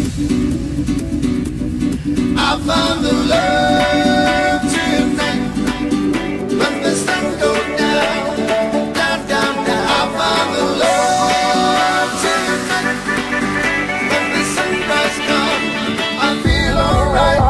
I found the love tonight when the sun goes down, down, down, down. I found the love tonight when the sunrise comes. I feel alright.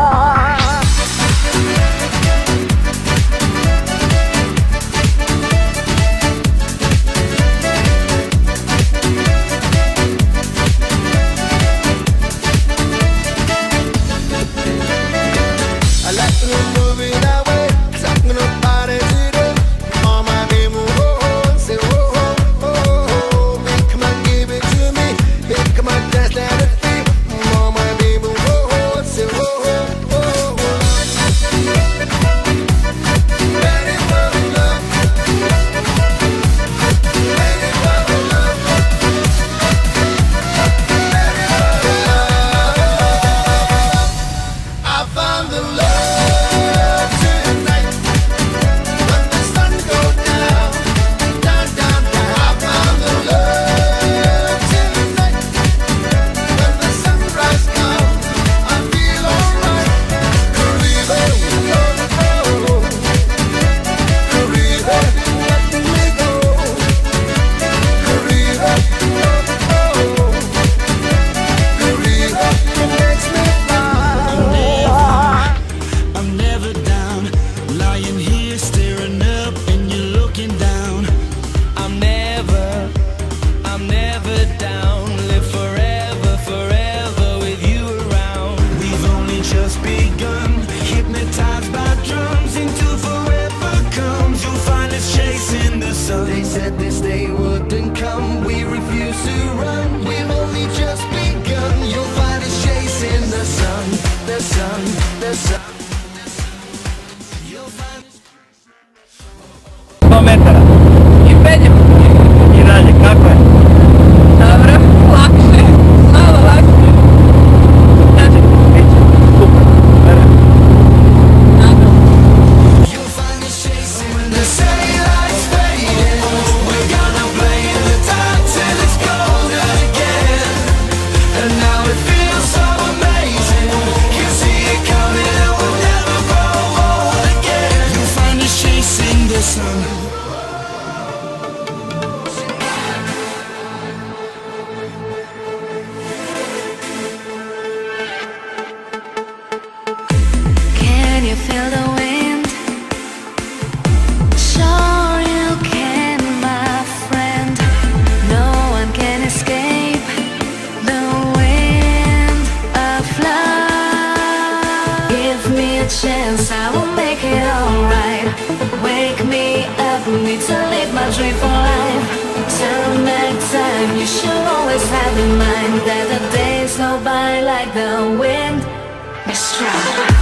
Metara. I penjemo. I dalje, kako je? Dobro, lakše, malo lakše. Znači, biće. Super, verujem. Dobro. Feel the wind. Sure you can, my friend. No one can escape the wind of love. Give me a chance, I will make it alright. Wake me up, need to live my dream for life. Till next time, you should always have in mind that the days go by like the wind is strong.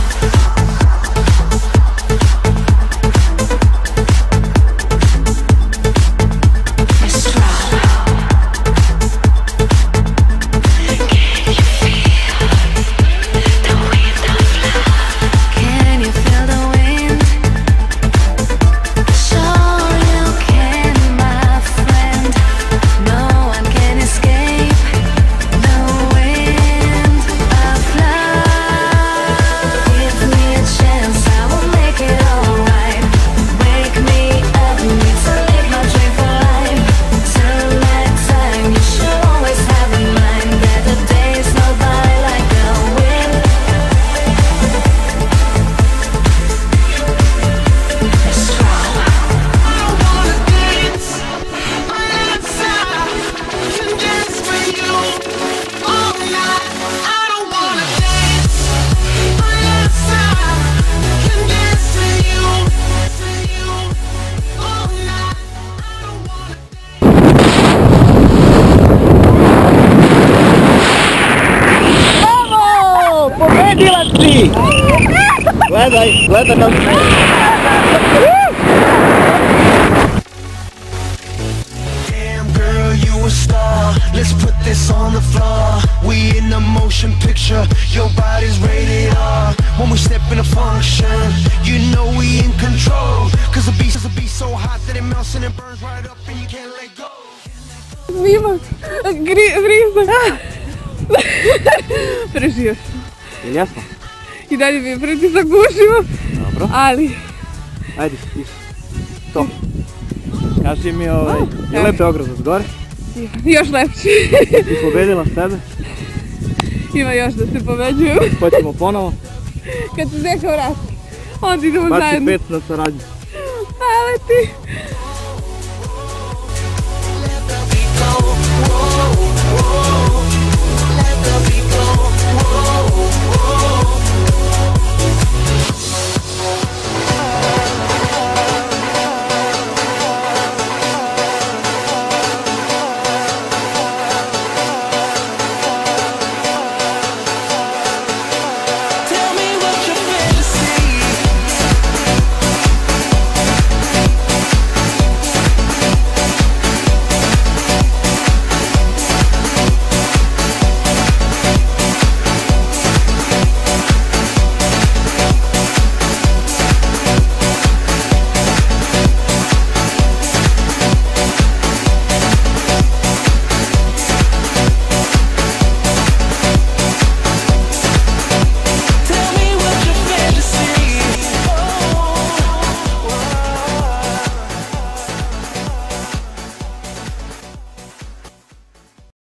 Gledaj, gledaj nam. Damn girl, you a star. Let's put this on the floor. We in a motion picture. Your body's rated R. When we step in a function, you know we in control. Cause the beat so hot that it melts and it burns right up and you can't let go. Snimam, grizam. Preživio. Jesmo? I dalje mi je pritisak ušima. Dobro. Ali... Ajde, iš. To. Kaži mi, je lep Beograd od gore? Još lepši. Ti pobedila sebe? Ima još da se pobeđujem. Hoćemo ponovo? Kad se Zeka vrati, onda idemo Baš zajedno. je 5 na saradnju. Hvala ti.